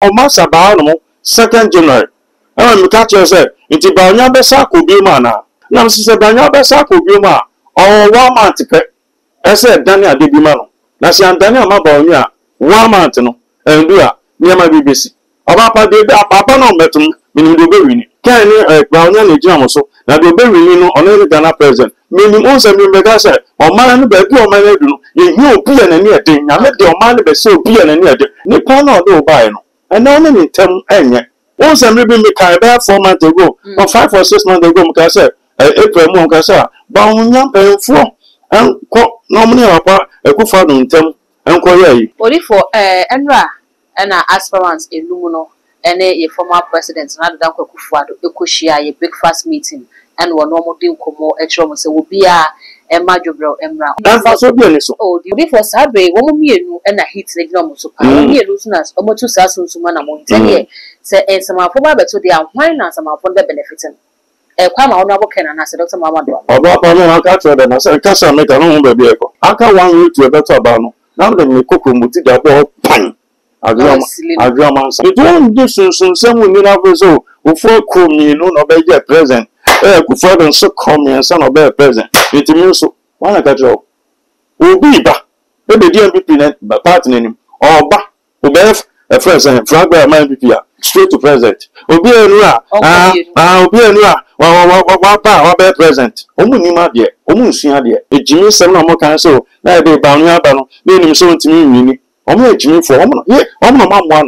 o masa ba no 2nd January e me catch you say nti ba onya be sa ko bi ma na na se ba onya be sa ko bi ma o 1 month pe e se dan ade bi ma no na se andan ma ba onya 1 month no endu a niam bi besi oba pa de papa no metum minim do be wini kan ni ba onya na gina mo so na do be wini no ono ni Ghana president minim on se mi be ga say o ma na be bi o ma na du no ye yi obi ya na ni ede nya me de o ma na be se obi ya na ni ede ni pa na o do ba e no and now ni tem enye on se mi be me kai ba 4 months ago or 5 or 6 months ago me say April mo ka say ba onya penfo en ko no mo ni apa ekufa no ntem en ko ye yi ori for enra na aspirants enumu no ene ye former president na do dan kwakufu ado ekohia ye breakfast meeting and wo no mo din komo e kire mo se wo bia e madwobro emra na fa so bia ni so oh di for sabe wo mo mienu na hit na gina mo so pa wo mienu so na o mo tu sa sunsun na mo ntene se ensamafo ba beto de ahwan na ensamafo de benefiting kwa ma ono abokena na se Dr. Muhammad oba pa no aka tro de na se kasa meka no ho ba bia eko aka 1 week to beto aba no na de me kokro muti da bo pan agrama so don't do sunsun semu ni na so ofo ko mi no no be je present kufa don so come and son of be present it means so wana ka tro obi ba e be di MPP na partner nim oba obe a president flag by MPP straight to president obi enu obi enu wa be present omu ni ma de omu nsuya de ejimi sem na mo kan so na e be ba nu aba no be nim so ntimi nwini omu ejimi fo omu no ma mo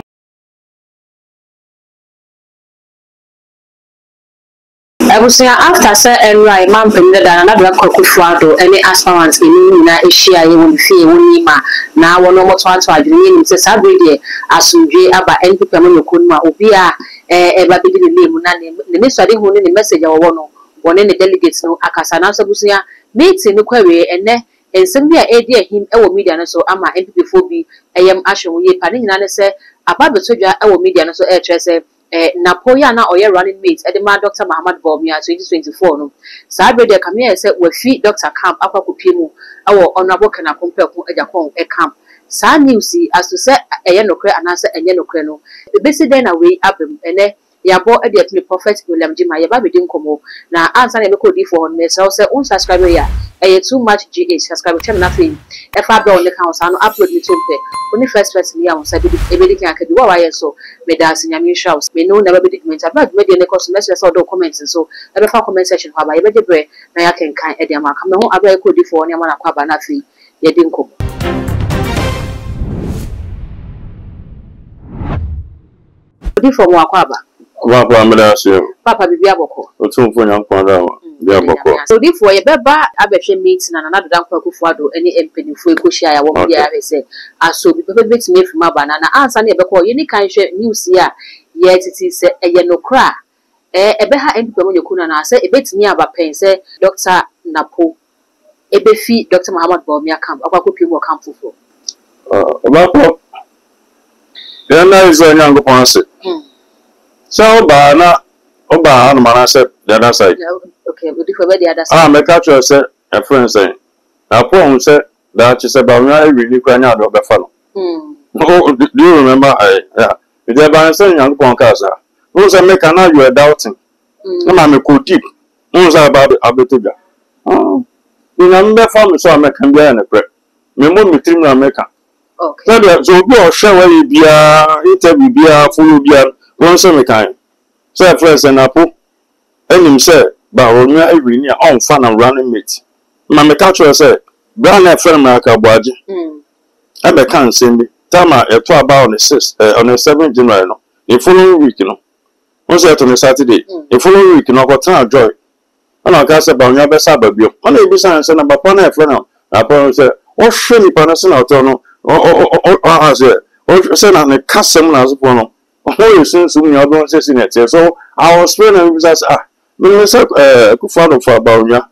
Abusia after say enrai man pende da na do kwakufu ado any aspirants eni na ehia ye won fie woni ma na wono moto anto adwene nim se sabe de asundwe aba NPP ma nyekonu ma obi a ba bedi ne name na ne swade hu ne message a wo no woni ne delegates no akasa na so busia meeting ne kwawe ene ensem bi a edi ahim e wo media no so ama NPP fo bi eyem ahwe ye pa ne nyina ne se aba betodwa e wo media no so e kire se Napoya na oye running mate edema Dr. Muhammad Bawumia 2024 no sabe de kamia se wafi Dr. Camp akwakopi mu awo honorable kana kompeku ejakon camp sa news as to say eye nokre anase enye nokre no besi den na we abem ene yabo e de prophet William Jima ye ba bedin komo na answer na mekodi for me so say unsubscribe ya too much GH subscribe channel na fe e fa be on the count no upload ni tumpe oni first person ya on sabi e be dikan akadi wa ye so me da sinyame shows me no never be document about me de ne cause message so do comments so e be fa comment section kwa ba ye be de bre na ya kenkan e de amaka me ho abra kodi for oni amana kwa ba na fe ye din komo kodi for mo akwa ba Papa amedasio Papa bibia boko otumfo nyankon da bia boko so difo ye beba abehwe meeting na na dodan kwakufu ado ene empenifo ekohia ya wo bia be se aso bi bebe betime fima bana na ansa na ebekọ ye ni kan hwe news ya ye titi se eye nokra ebe ha empe mo nyekuna na se ebetimi aba pen se Dr. Napo ebefi Dr. Muhammad Bawumia camp akwakopi mo camp fufo obako yana izo nyango ponse so oba na manase the other side okay we differ the other side me catch you say a friend say Napo say that you say Bawumia really kwanya do be fa no do you remember yeah the ban say nyango pon kasa who say make na you are doubting na me ko deep who say about abetoga ina mbe fa me so make kan bia na pre me mo mitrim na make okay so obi o hwe wa bia interview bia follow bia won say me kan say friends Napo enim say Bawumia every near on fan and running mate ma me catch you say brand na friend ma ka boaje e be kan sembi tama e to about on the 6th on the 7th January no the following week no on say to Saturday the following week no go tan joy ana ka say Bawumia be sa babio ona e bi san say na papa na e friend na papa say o hwe ni pa na say na to no o say na ne kasem na so no o sun sum ni obo say sinet so I was friend and say me say Kufuor for Bawumia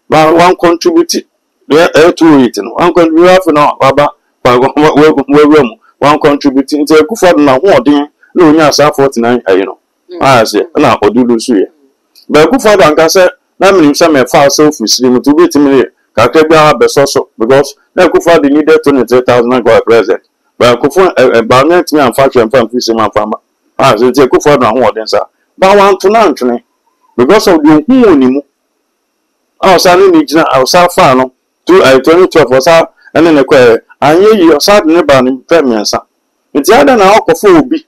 one contribute there to it no one contribute no baba we one contribute into Kufuor na ho odin na onya asa 49 you know say na odulu su ye but Kufuor anka say na me say me fa self slim to be timile kakra bia be so because na Kufuor needed 23,000 go present But Kufu Barnet me and factory and fan fishing my farmer. Ah, so take Kufu and what then, sir. But one to none because of the who I was only I was so far no to 2012 was out and then a query. And you are sadly about in premiers. It's either now Kufu be.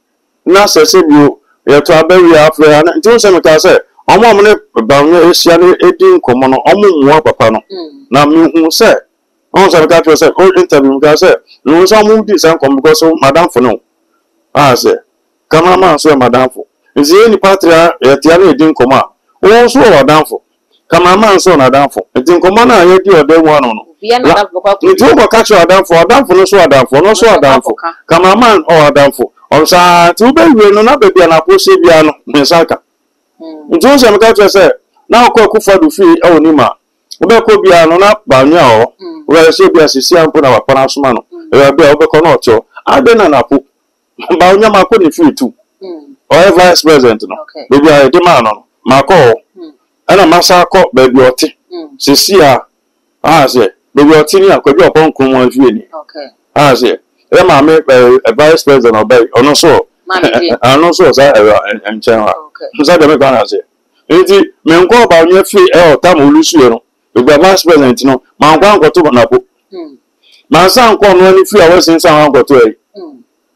Nasa said you to a very after and until some can say, I'm only about Asian 18 common or papa. Now, me who said, on some cat was old interview, can say, no, some moved this uncle because of Madame for no. I said, come on, sir, Madame for. Is there any patria at the other didn't come out? Also, a down for. Come on, son, a down for. It didn't come on, I heard you a day one on. It will catch you a down for, no so a down for, no so a down for. Come on, man, or a down for. On sa to be no na be bia na posi bia no mesaka nti so me ka twa say na akọ for do fi e woni ma obe ko bia no na ba nya o we se bia sisi ampo na wapa na soma no e bia obe ko na ocho ade na po ba nya ma ko ni fi tu o vice president no be bia de ma no ma ko ana masa ko be bia oti sisi a se be bia oti ni akọ bia opon kun mo fi ni se ma me vice president obey ono so ano so say en chen so dem kan ase enti me nko ba onye fi o tam olusu no be vice president no ma nko anko to na po ma sa nko no ni fi awo sin sa anko to e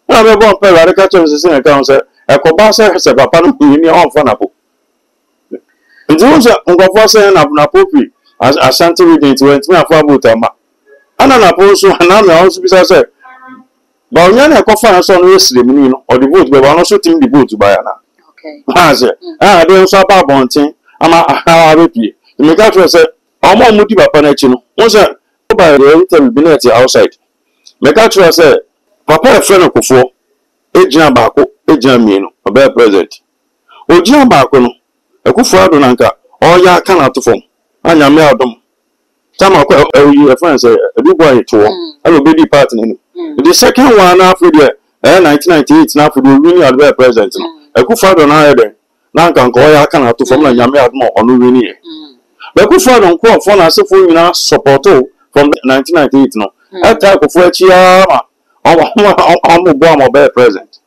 na me bon pe la ka to se se kan se e ko ba se papa no ni on fa na po enti o se nko fo se na po fi asante we dey to enti me afa buta ma ana na po so na me o so bi se ba onya na ekofa so no esremni no o the vote be ba no so team the vote ba ya na ha se de so aba bonten ama aha repi me ka tro se omo mudi papa na chi no won se ba re tell bi na ti outside me ka tro se papa e friend Akufo ejina baako ejina mi no oba president ojina baako no Akufo ado na nka o ya aka na to fom anya me adom tama ko e friend say e boy to alo be di part ni. The second one after the 1998 na for the winning Albert president no Akufo na ede na nka nko ya aka na to fom na nyame adom ono winning e Akufo don ko for na sefo nyina support from 1998 no ata Akufo achi ama omo bo am Albert president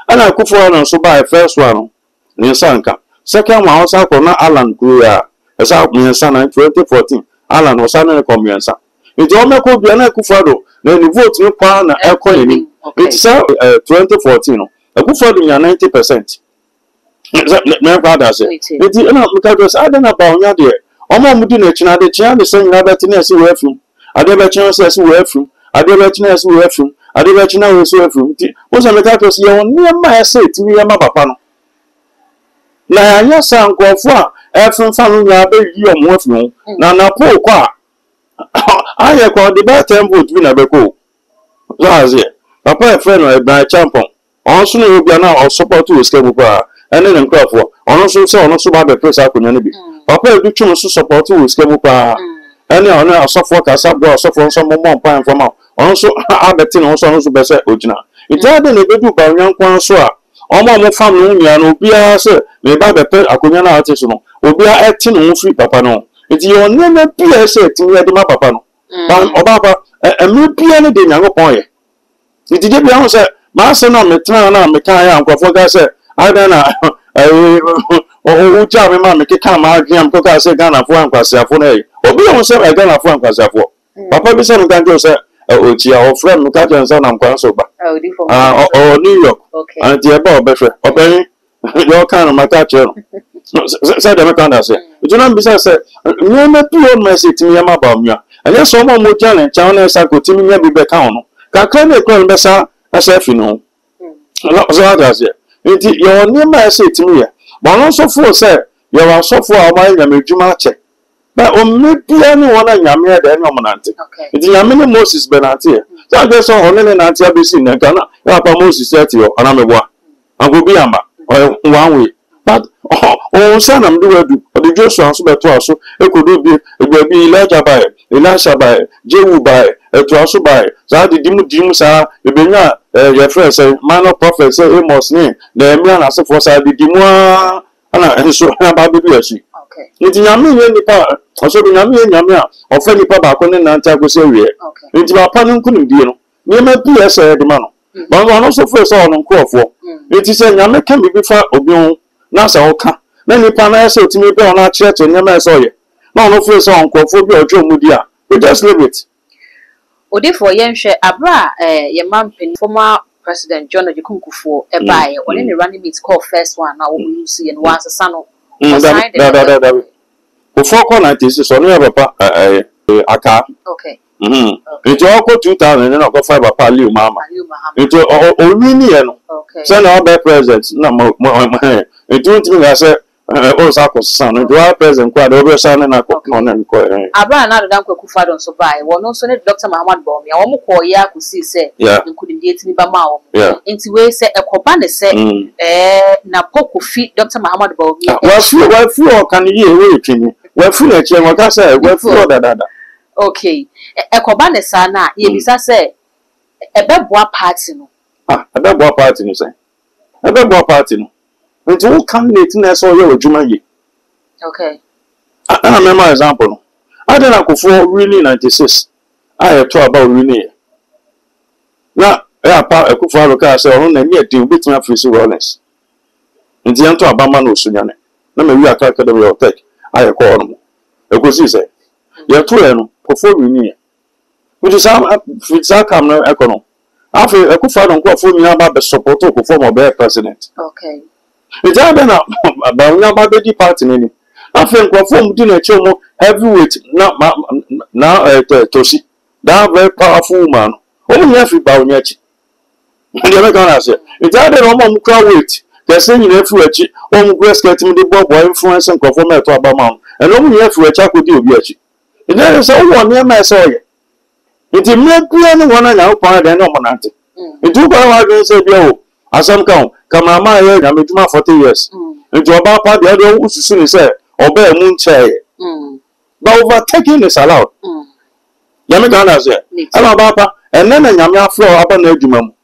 ana Akufo no so by first one ni sanka second one also ko na Alan Kuya esa mensa na 2014 Alan was na komiensa nti o meko bia na Akufo do na ni vote ni kwa na ekọ ni nti sa 2014 no Akufo do nya 90%. Na father say nti na meka do say adena ba onya de omo mudi na china de chia de sen na beti na si we afum ade be china se si we afum ade be china si we afum ade be china we so afum nti o say meka do say ye ni ma ese ti mi ma papa no na anya sa nkofo a efun fa no nya be yi omo afum na po kwa aye ko the best vote bi na be ko lazie papa e friend no e ban champion on so no bia na o support we scheme pa ene ne nkofo on so se on so ba be press akonya ne bi papa e du twum so support we scheme pa ene on asofo ka sabdo asofo so mo mpa informa on so abeti no so be se ogina ijade ne be du ba nyankwan so a omo mo fam no nya no bia se me ba be press akonya na ate so no obia eti no free papa no iti yo nene pia se ti ye de ma papa no ba obaba emi pia ne de nyango pon ye iti de bia ho se ma se no metra na me kan ya nkofo ga se ada na o ja me ma me ke kan ma agriam ko ga se Ghana fo ankwase afo na ye obi ho se Ghana fo ankwase afo papa bi se no kan jo se o ti a o friend no ka jo se na nkwan so ba o New York anti e ba obehwe obey yo kan ma ta che no se de me kan da se you know bisa say me me pure message me ma ba mwa anya so mo mo challenge chan na sa ko timi nya bi be kan no ka kra me ko be sa asa fi no so that say nti yo ni message me ya ba no so for say yo wa so for ba nya me djuma che ba o me pia ni wona nya me da ni o monante nti nya me ni Moses benante so that so on ni nante abesi na kana ya pa Moses ati yo ana me boa agobi amba o one way but oh son am do edu the Joshua so beto aso ekodo bi egba bi Elijah by Elisha by Jehu by eto aso by za de dim sa ebenya your friend say man of prophet say Amos ni na emia na se for sa de dimu ana enso na ba bi ashi nti nyame ye nipa aso bi nyame ye nyame a ofa nipa ba ko ne nanta ko se wie nti ba pa ne nkunu die no Near PS the man. But one also first on call for. It is a Yame can be before Obion, Nasa Oka. Then you can answer to me on our church and Yama saw you. No first on call for Joe Mudia. We just leave it. Ode for Yenshe Abra, your man pin former President John Ojekunkufu, a buyer, or any running meets call first one, now we see and once a son. Before corner is only a car. Okay. Into all 2000 and I'll 5 a liu mama. Into all okay. Send our bad presents. No more. It don't mean I said, son, and our present quite over son and I cook on and quite. Abra another Danko Kufadon so by one also Dr. Muhammad Bomb, ya almost call ya could see, say, you couldn't get me by mouth. Into way say a copane say, na poco feet Dr. Muhammad Bomb. Well, few can you wait to me? Well, full of what I say, well, full that. Okay, a cobane sana, ye say a bad boy party. A bad boy party, you say. A bad boy party. It's all candidates or your Jumayi. Okay. I remember example. I didn't go for really 96. I had to about really. Now, I could follow car, so only near to bit my face rollers. In the end to Abama no Sunyane. No, we are talking about tech. I call them. A good season. You're too before we near. Which is how it's our camera econo. After I could find on for me about the support of former bear president. Okay. It's about a baby party. I think perform dinner chomo heavyweight now Toshi. That very powerful man. Only every bow yet. The American say, it's either on crowd weight. They're saying every witch, grass getting the bob influence and conform to Abama, and only every witch I could do yet. It is all one near my soil. It is not clear one and out part and nominati. It took our say, yo, as some count, come on my head, I'm 40 years. And to about part the other who soon say, obey a moon chair. But overtaking is allowed. Yamagana said, hello, Papa, and then a Yamia floor up on Edumum.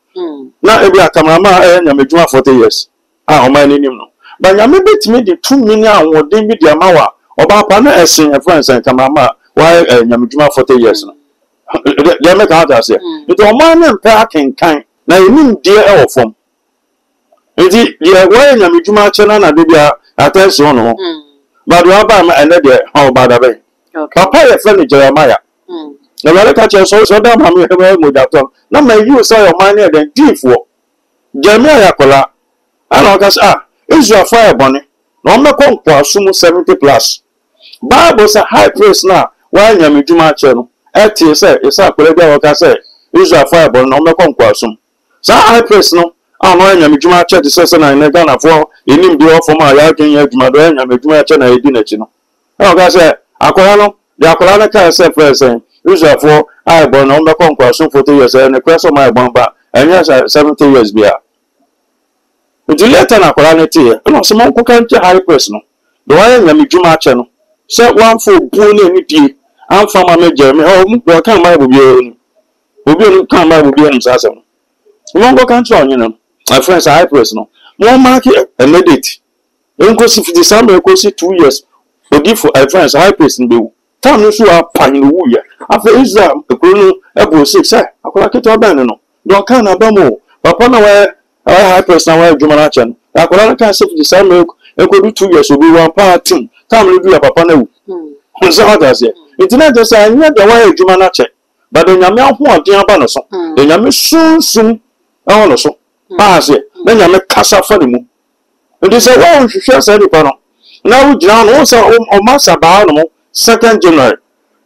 Now, every camera and Yamajuma 40 years. Ah, my name. But Yami bit me the 2 million or David Yamawa, or Papa, as a friends and Kamama, while Yamajuma 40 years. Yamaka said, it's a man and packing kind. Now, you mean dear Elfom. Indeed, the way Yamajuma Chana and Dibia attention. But you have another how about a way. Papa, a friend Jeremiah. The other catcher so damn I'm with that one. Now, may you say your money than deep for Jeremiah Cola. I know that's is your fire bonnet. No, my conquer assume 70 plus. Bible's a high place now. Why Yamijuma channel? At say, it's a colleague of say, is your fire bonnet, no, my conquer assume. So high place no. I know Yamijuma church is a and a gun for in him be off for my yakin Yamajuma, Yamajuma channel, I didn't know. Oh, say, Acolano, the Acolana can say first saying, use your 4 I born on the conquer soon 40 years and the crest of my bomber, and yes, 70 years beer. But you let an Acolana and some uncle can't high personal. The way Yamijuma channel. Set one for pony any tea. I'm from my major, or can't buy with you. We can't buy with you and Sassam. You won't go country, you know. My friends are high personal. More market and medit. Inclusive December, 2 years. But if I friends high person bill. Time you are pine woo. After Israel, the colonel, Echo 6, I could get to abandon. Don't count a bamo. Papa, where I high person, where Jumanachan. I could can't say December, Echo do 2 years, will be one part team. Time you do a papa no. So how does it? It's not just I knew the way Jumanachan. But then I'm not one dear Banason. Then I'm soon. Also, pass it. Then I'm a cassa for the moon. And they say, well, you shall say the panel. Now, John also or Massa Barnum, 2nd January.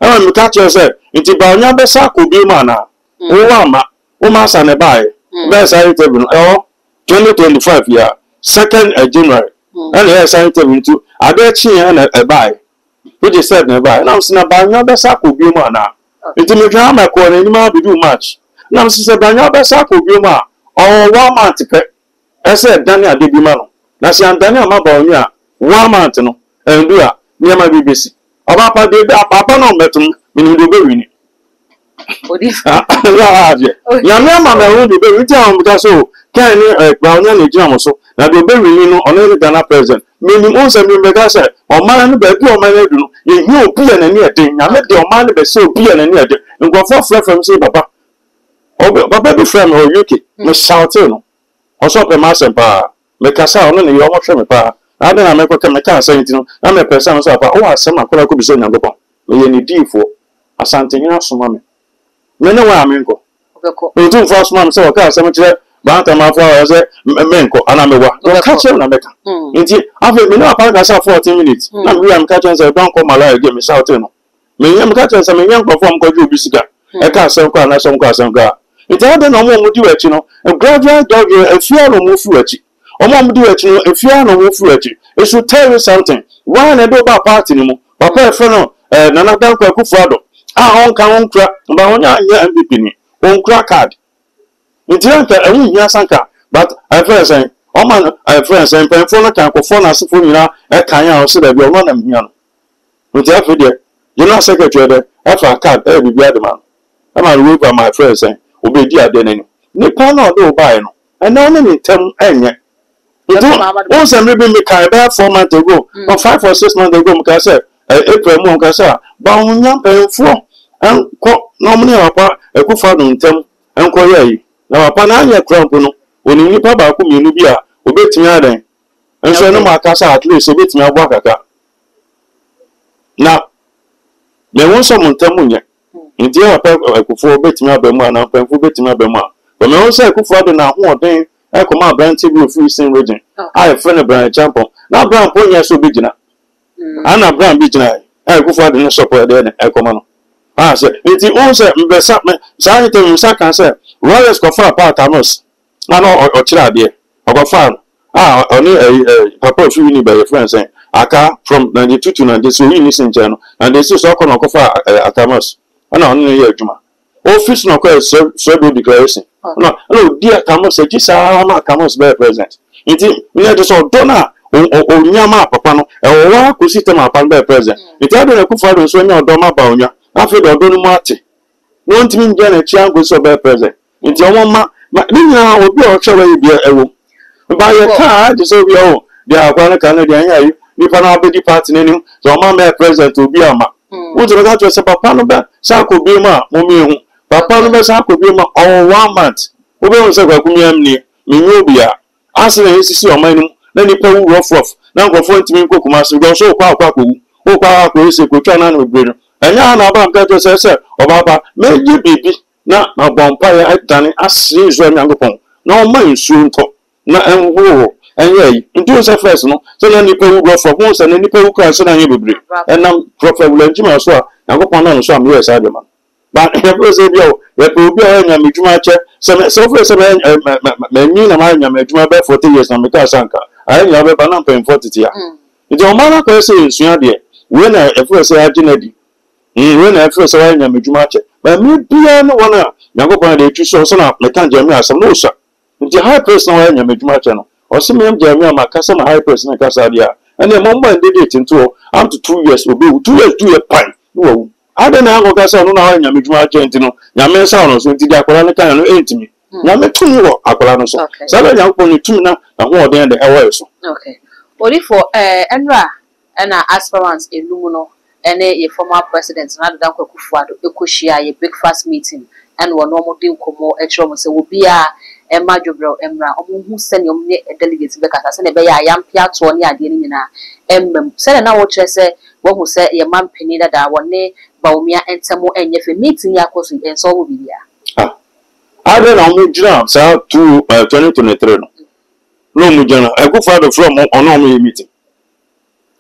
I am catch yourself. It's about Yabesa could be mana. Oma, Omas and a buy. There's a table. 2025 year, 2nd January. And there's a table to Adechi and a buy. Which is said nearby. Now, Sinabang Yabesa could be mana. It's a drama corner, you might do much. Now, Sinabang Yabesa could be ma. Or 1 month. I said, Daniel Dibimano. That's Daniel Mabonia. 1 month, no, and do a near my BBC. About Papa no metum, meaning the baby. Yamma will be very down because so can you brown and jam so that the baby on any Ghana present. Meaning also Megasa or man, but you man, you know, be an any thing. I met your man, but so be an any other. And go for from say, Papa. Papa be friend or UK, me shouting. Also, per mass and pa, make a sound on your watch pa. I don't make what I say, I'm a person, so I some I could be saying, I'm going. Me any D for a something else, mammy. Me know where I'm in go. We do first, mom, so I can't say much. Bantam my father, Menko, and I'm a walk. Don't catch him, America. Indeed, after me, I pass 14 minutes. I'm catching, so don't come alive, give me shouting. Me, I'm catching some young perform called you, Bissica. I can't some car, not some car, some car. It's all the normal would do it, you know, a graduate dog, a fear no move through it. Or mom do it, you know, a fear no move through it. It should tell you something. Why I do about party anymore? Papa, friend, Nana Danko Kufado. I own can crack, but only MVP, on crack card. It's not a Yasanka, but I first say, oh man, I first say, Penfona can perform as for you, a Kanya, so that you're not a man. With every day, you're not secretary there, after a card, every other man. I'm a river, my friend saying, obey dear Denny. Nippon or do buy no, and only in 10 and yet. Once I maybe make a 4 months ago, or 5 or 6 months ago, because I said, April Moncasa, but when young paying 4, and normally about a good father in term, and Korea. Now, upon our crampono, when you nip about Kuminubia, obey me then, and so no more casa at least obey me a walker. Now, there was someone tell me, in dear I could forbid me a bema and I forbid me a bema. But I also could father now one day, I come out brand TV free sin region. I have friend of Brian Champo. Now, Brown Pony so big now. Anna Brown Beach, I could father in the shop where then I come on. Ah, sir, it's also the Sapman, Sanitary Sakan, sir. Royals go far apart, Amos. I know, or child, dear. I go far. Ah, only a papa of you by your friends saying, Aka from 92 to 90, so we listen, channel, and they say, so can go far at Amos. I know, only a Juma. Oh, fish no quite so declaration. No, dear Camus, a kiss, I'm Camus by present. Indeed, we had to saw Donna or Yama, Papano, and one could sit upon by present. It had a good father, so no Doma Baunia, after the Don Marty. No one mean Janet Chiang was so by present. It's your mamma, but now will be a travel be a buy a car, just so we all. They are one Canadian, you can all be departing in him, so mamma present to be a ma. What's the matter with Papa? Sako be ma, Mummy, Papa no Sako be ma all 1 month. Who was a Kumyamni, Minubia. Answer the SC on my name, then you pay rough. Now go for it to me, Cokumas, go so Paku, who Paku is a Kuchanan with Britain. And now I'm going to say, sir, or Papa, may you be. Na vampire I done as usual Yankopon. No man soon talk. Na and who and yea, into a first no, so then you pay go for once and any pay cry so you be. And now Prophet Lenjima so Yankopon on some US Adman. But if you say yo, you will be a Mijuma chair, so for some men a man Yamajuma by 40 years and Mika Sanka. I have a banana paying 40 years. It's a man of person in Sunadia. When I first say Genedi. When I first say Yamajuma chair. But me piano one Yankopon de Chuso son up, Mekan Jamia some no sir. The high person when you make my channel, or some Jamia Macassan high person in Casadia, and the moment they did into up to 2 years will be 2 years to a pine. No, I don't know how Casa no how you make my gentino, Yaman Sounds when the Aqualana can ain't me. Yaman 2 years, Aqualano. So young pony 2 now, and more than the hours. Okay. Only for Enra and our aspirants in Lumuno. And a former president, not Danko Kufuado, Ekushia, a breakfast meeting, and one normal deal como a trauma. So will be a Majobro Emra, who send your delegates back as a bay, I am Piazzo, Yadina, send an hour say, one who said a man penida that one day, Baumia and Samo, and if a meeting Yakosi, and so will be there. I don't know, jobs out to 2023. No, Mujana, I go for the from on meeting.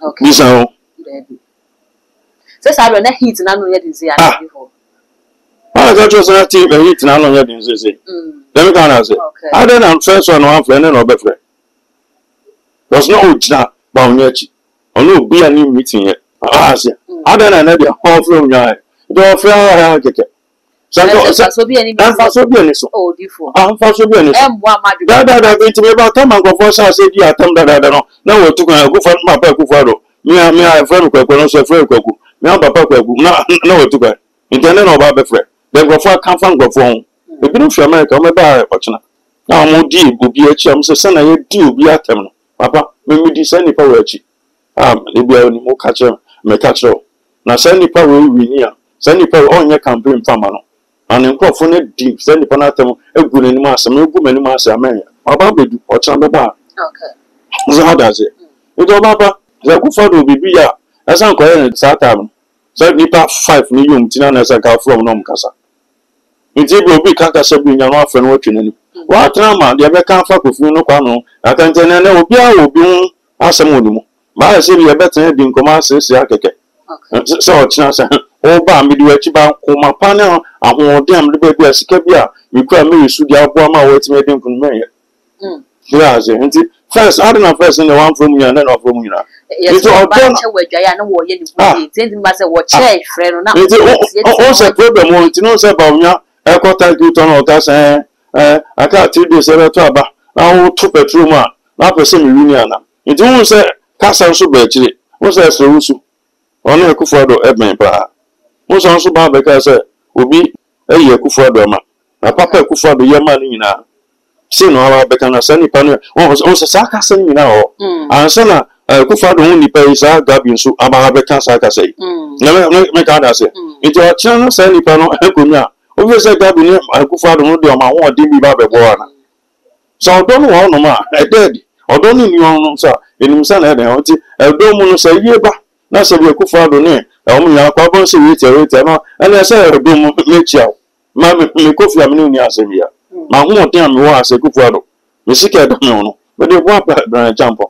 Okay. This how. Says I don't heat and I know yet in say before. I got just a team and heat and I know yet in say. Let me go and say. I don't know first one friend and no friend. There's no Ujna Baunechi. Or no be a new meeting yet. I don't know the whole from your don't feel I get it. So be any so. Oh, before. I'm for so be any. That going to be about time and go for say the attempt that I don't know. Now we're talking go for my Pekufado. Me I friend Kwekwe, so friend Kweku. Now, Papa, no, to go. Internet or Baba Fred. Then go for a confirm go phone. The good for America, my bar, watching. Now, more deep will be a chum, so son, I do be at them. Papa, when we descend the power, they be only more catcher, me catcher. Now, send the power we near. Send the power on your campaign, Famano. and in crop for deep, send upon atom, a good animals, and no good animals are many. About the or Chamba. Okay. So how does it? It all Baba, the good father will be here. As I'm calling it Saturn. So Nipa 5 million Tina as I got from Nomcasa. It will be Kaka being an orphan watching any. What drama, the American fuck with no quano, I can tell you, will be Asamudu. But I say you better than commerce, Yakeke. So, China, oh, Bambi, do a chiba, my panel, and who damn the baby as Cabia, you cry me, should you have one more way to make him from me. Yes, first, I don't know, first in the one from you and then from you. It's all done. It's a problem, you know, about me. I got thank you to know that I can't tell you, sir, now to petrol man, not the same union. It won't say, Casa Subechi, what's that so? Only a Kufado Edmund Praha. What's also bad because will be a year Kufado man. A papa Kufado Yamanina. Sin or Becana Sunny Panel, also Sakasan now. And Sana Kufado only pays our Gabin so about Becan Sakase. Never make others say. It's your channel Sunny Pano Ekunia. Over said Gabin, I Kufado no do my one Dimmy Babe Boana. So I don't know no more. I did. Or don't you know, sir, in Musan Eddie, I don't want to say, yeah, that's a Kufado name. Only our carbon security, and I say, I don't make you. Mammy, Kofi Aminia Sevilla. My whole damn was a Kufado. Missika don't know, but they walk back jump.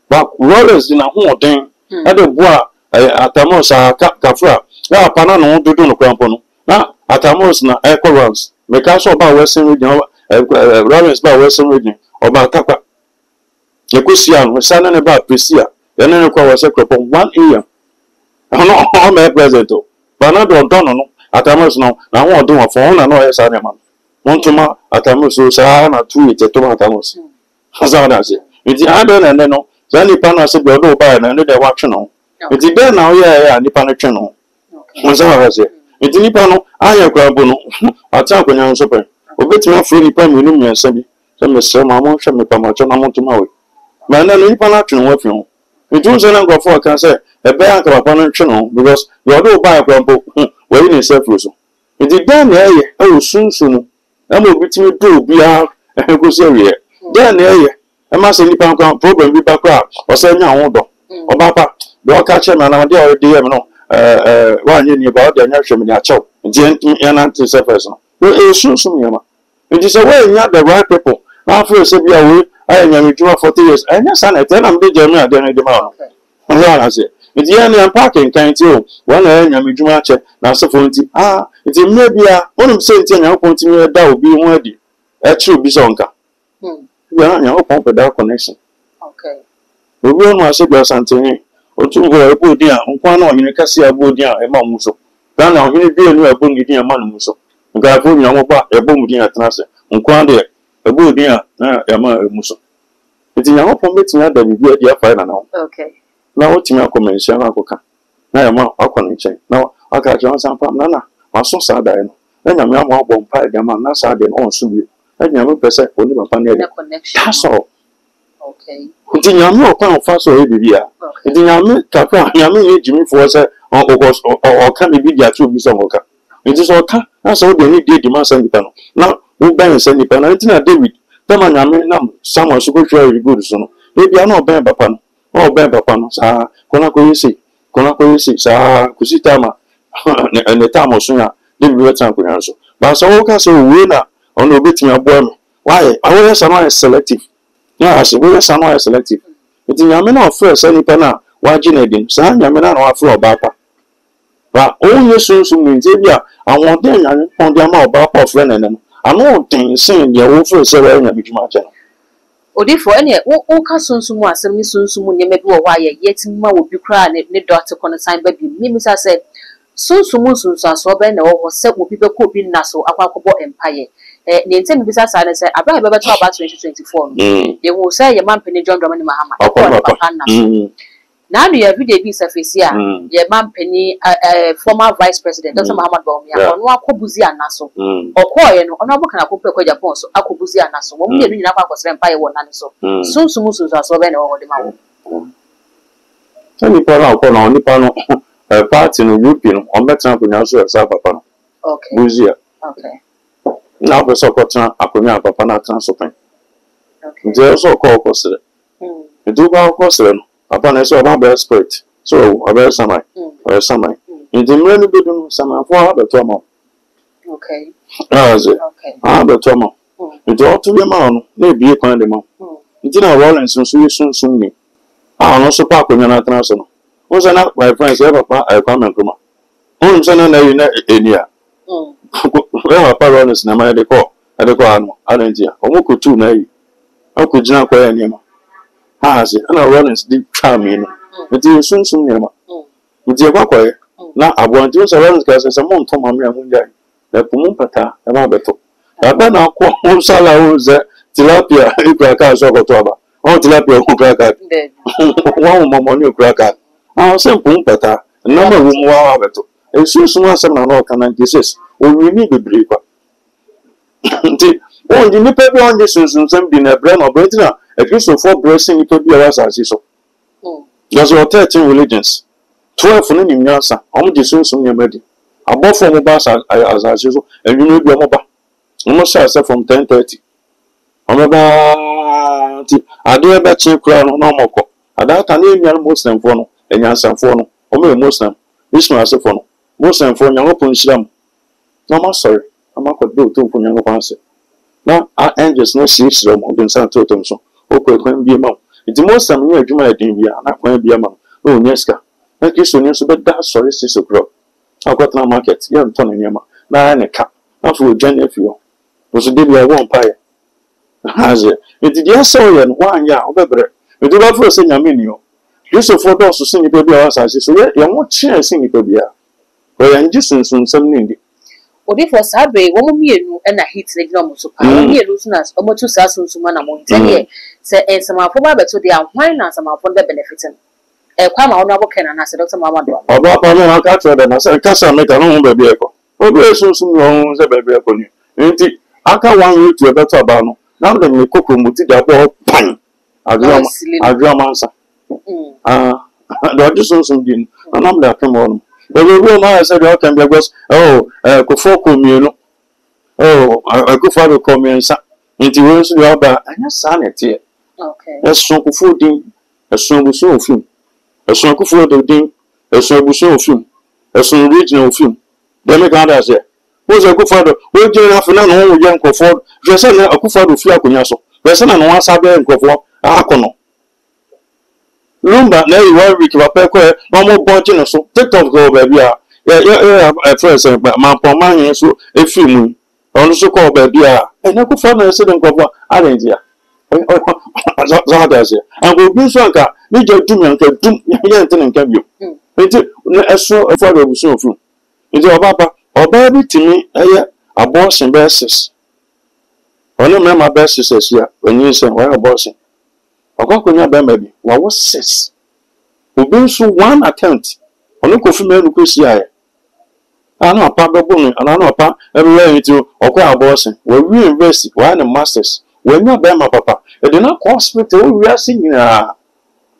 But rollers in a whole thing, at the bois, at Tamosa Cafra, now Panano to do no crampono. Now, at Tamosna, Echo runs, make us about Western region, Rollins by Western region, or by Tapa. Yakusian was standing about Prisia, then I was a crop of 1 year. I'm not all my present, but not done at Amos now. Now, I won't do a phone and no as animal. Montuma at Amos, Sahana 2 8 tomatoes. Hazardas. It's the other and then no. Zanny Pana said, you'll go by and another watching on. It's the bed now, yeah, Nipana channel. Mazara. It's Nipano, I am Grabono. I'll talk when I'm super. Obey me free Nipan, you know me and send me. Some is some amount of me, Pamachon, I'm to Maui. Man, then Nipana with you. It was an angle for I can say, a bank of a panel channel because you're no buy a grumble, waiting in self russell. It is done there, oh, soon. I will be to do be out and go see. Then there, I must say, Nipan problem be back up or send your own dog. Or Papa, don't catch him and I'm there already. One year about the nurture in your chop, and anti person. Well, soon, it is a way not the right people. After a severe way, I am 40 years, and yes, I tell them the German at the end of the month. I say, it's the only unpacking kind too. One I am with Jumache, now so for it. It's a maybe one of saying, I'll continue that will be worthy. A true bisonka. We are now open for that connection. Okay. We will not say, Santin, or two who are good dear, one on in a cassia boodia, a mamuso. Then now he be a new bungy dear mamuso. God put your mobile, a boom dear transit, and quande. A good dear, a muso. It's in our permitting that we be a dear fire now. Okay. Now, what you comment, Shanacoca? Now, I'm not connection. Now, I got Johnson from Nana. I saw Saturday. Then I'm not one pie, the man, not Saturday, on Subi. And you have a percent for the connection. That's all. Okay. It's in your milk, fast or Bibia. It's in your milk, Yami, Jimmy for us, or can be their two bisomoka. It is all car. That's all they need to demand Sandy Panel. Now, we buy Sandy Panel. It's not David. Come on, I mean, someone should go good soon. Maybe I'm not bad, Papa. Oh, Baba Panos, Konakoisi, Sa Kusitama, and the time of Suna, didn't be a time for answer. But so, Castle winner on the bit of boy. Why? I was someone selective. Yes, we are someone selective. It's in Yamina first, any pana, watching Edin, San Yamina or Flo Bapa. But all your sons means, yeah, I want them on the amount of Bapa friend and them. I know things saying the old first several in a big match. Odi for any o ka sunsun mu asem ni sunsun mu nyeme bi wo wa ye yetima wo bi kra ne dot consign ba bi mi sa say sunsun mu sunsun aso be na wo se wo bi be ko bi na so akwakobo empire ne ntem bi sa na say abra be be to about 2024 no ye wo say ye man peni John Dramani Mahama e ko papa na so na no ya video bi sa fesi a ye man peni former vice president Dr. Muhammad Bawumia ono akobuzi anaso okoye no ono aboka na kopɛ kwa Japan so akobuzi anaso wo mu ye nyina kwa akosere mpa ye wo nane so sunsumu aso be na wo de ma wo tani para ko na oni pa no party no UP no on betra ko nya so sa papa no okay buzia Okay. Now the Socotran, Akonia, Papa, Transopan. Okay. They also call Costa. The Duba Costa, upon a sort of our spirit. So, a very summer, or summer. In the many bedroom, summer for the Tomo. Okay. Okay. The Tomo. It ought to be a man, maybe a kind of man. It didn't roll and soon me. I also park when you're not national. Was enough my friends ever I come and come. Home son and in here. Well, parents, no matter the call, at the ground, I don't hear. I woke two nay. How could you not quite any more? I say, and I run deep charming. But you soon near. With your walkway. Now I want to use a run gas as a month from my young guy. The Pumumpata, a Mabeto. I bet now call Sala was tilapia, if I can't talk about. Oh, tilapia, who crack one more money cracker. I'll send Pumpata, a number of Wabeto. And soon some of our can disease. We need the breaker. Oh, the nipple on this is something a brand of better. A piece of 4 blessing it could be as I so. There's 13 religions. 12 in Yasa, only the soon some remedy. Above from the bus as I so, and you may be a mobile. Almost from 10:30. I do a better crown on normal. At that time, you're Muslim for no, and you're some for no, or Muslim. This was a phone. Muslim for your open sham. No, I'm sorry. I'm not going to do your answer. Now, I end just no seats from Odin Totem. So, okay, can be a mouth. It's the most time you do my idea, not going to be a mouth. Oh, Neska. Thank you so much, but that's sorry, 6 o'clock. I've got no market. You're turning your mouth. Now, I'm a cat. After Jenny, if you was a baby, I won't pay. Has it? It did yes, so and 1 year, over. You do not for a senior menu. You so 4 doors to sing a baby as I say, so you're not chance singing baby. Well, and just in some name. Or if for Sabre, 1 year and a hit the normal so here losing us almost 2,000 to 10 years. Say, and some of our to the wine and some of the benefiting. A quam on our can and I said, Dr. Mamma. Or Papa, I can't tell them. I said, Cassa make a long baby. Oh, there's so long as a baby upon you. Ain't it? I can't want you to a better bano. Now let me cook with the ball pine. I drum answer. I just some din, and I'm that come on. But the real man said, I can be because, oh, could folk me, oh, I could father come in, into words you are by, and that's sanity. Okay. A song of food, a song of so film, a song of food of ding, a song of so film, a song regional film. Then make others here. Who's a good father? We're doing half an hour young Crawford, just a good father of Fiaconaso. There's an one Sabre and Crawford, Akono. Lumba, now you are weak, no more bunching so take off go, baby. Yeah, at first, but my poor man, so a few moon. Also call baby, and I could find a second cover, Arendia. Zadas, and will be so car, need your doom and doom, and can you. It's so a father of so few. It's your papa, or baby to me, a boss and verses. Only my best says here when you say, well, bossing. Okokonya baby, what was 6? Obi so 1 attempt. Ono kofi me nuko sia e. Ana apa bebonu, ana apa everywhere into okwa abortion. We university, we na masters. We nya be ma papa. E dey na hospital we are singing ah.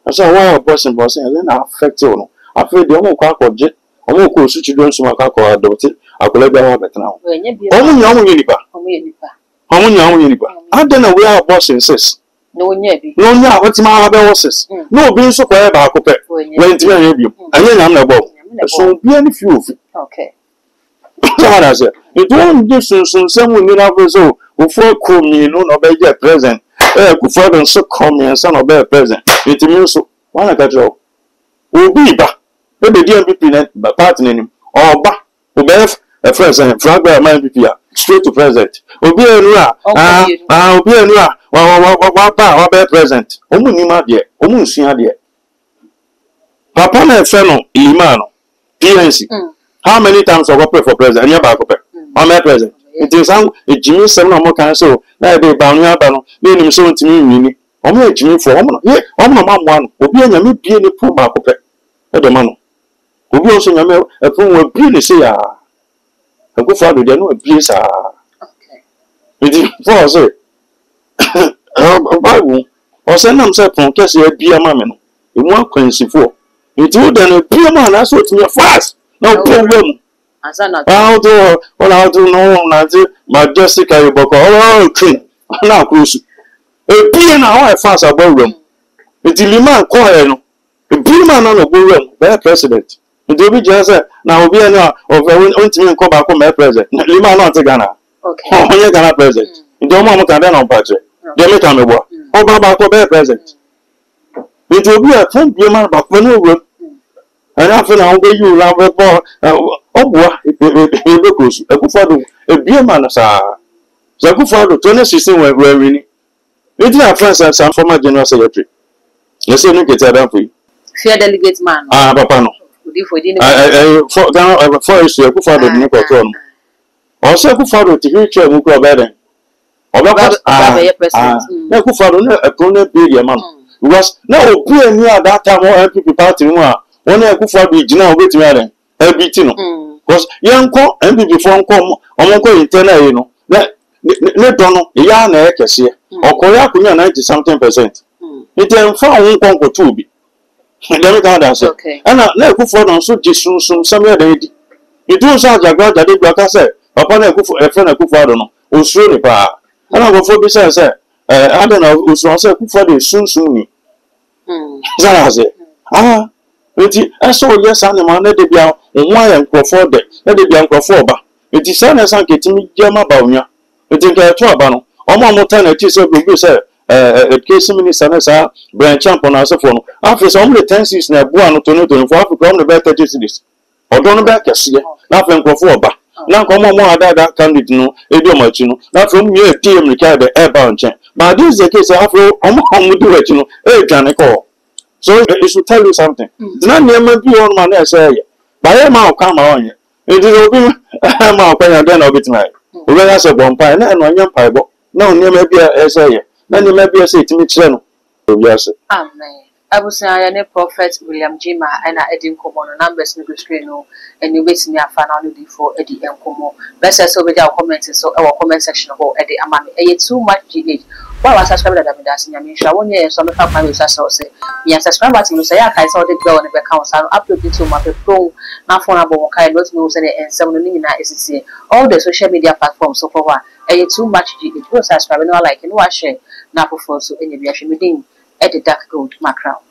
Asa why abortion and then affect you no. Afi dey omo kwa akọje, omo ko osu children so maka akọ adopt. Akola be wa betena. Omo nya omo yenipa. Omo nya omo yenipa. Adena we abortion says. No, what's my horses? No, being so quiet about Copet. When to you, and then I'm about. So be any few. Okay. I said, it won't do some women have so before cool me, no, be your present. Good father so call me and son of bear present. It means so one I got you. Will be back. Maybe dear be peanut, but partnering him or back. A present, flag by my PPR, straight to present. Will be a I'll be a what be present. Omunima dear, Omunsia dear. Papa na feno, Imano, PNC. How many times have I pray for president? And you're back up. I'm a president. It is how a Jimmy 7 or more cancel. Now they bound your banner, name him 70 million. I'm a Jimmy for yeah, I'm a man one. Will be a me be any poor back up. At the man. Will be also a poor will be say, a good father, they know a place. Okay. It is for say, Bible or send themselves from Cassie a beer mamma. In 1 quincy 4. It would then a beer man, that's what me fast. No problem. Asana. How to know Majestic Ayuboko. Oh, king. Now, cruise. A being now I fast about room. It's Liman Cohen. A being man on a room, their president. The be just now be now of a come back on my president. Liman not a Ghana. Okay. Oh, Ghana president. You don't want to on budget. They make on the war. Oh, Baba, their president. It will be a phone, be a man back when you room. And after now, you love a ball. Oh, a good father, a beer man, sir. So, good father, 2016 were really. We did have friends and some former general secretary. Let's say, look at that for you. Fear delegate man. Ah, Papa, no. For issue, a good father, Nick O'Ton. Also, good father to reach a book of bedding. Or a president. No, good father, a prominent beer man. Because no, poor near that time, or people party. One a good father, Gina, wait to me. Everything. Because young call and before come, on internal, you know. Let Donald, a yarn a cassia, or Korea 90-something%. It then found one to be. Let me count that. Okay. And I never for on so just soon somewhere lady. You do sound like God that did what I said. Upon a friend of Kufado, who soon a power. And I go for besides, I don't know who's also Kufado soon. Zaze. Ah, I saw yes, animal, let it be out on my uncle for that. Let it be uncle for ba. It is son as I get me Gemma Baunia. You think I try Bano. Or more time, it is a good say. A case minister, branch champ on us phone. After only 10 seasons, I want to know to from the better justice. Or don't back a seer, nothing for ba. Now come on, that candidate, no, Edomachino, not from your team, regard the airbound chain. But this is the case after all, do it, you know, can call. So it should tell you something. It's not near my view on my say. By a mouth come on. It is open a mouth and then of it tonight. We have a bonfire and one young pipe. No, near maybe a say. Then you may be a say to me, channel. Yes. Amen. I was saying, Prophet William Jima and I didn't come on numbers in the screen, and you wait me a fan only for Eddie and Como. Best as over our comments, so our comment section of Eddie Amami. A too much GH. Well, I subscribe to the Dash in Yamisha 1 year, so I'm a family resource. Yes, subscribe to say I saw the girl in the accounts. I'll upload it to my pro. Now, for about kind of news and some is all the social media platforms so far. A too much GH. Go subscribe and like and watch it. Now, for so any reaction within at the dark gold macro.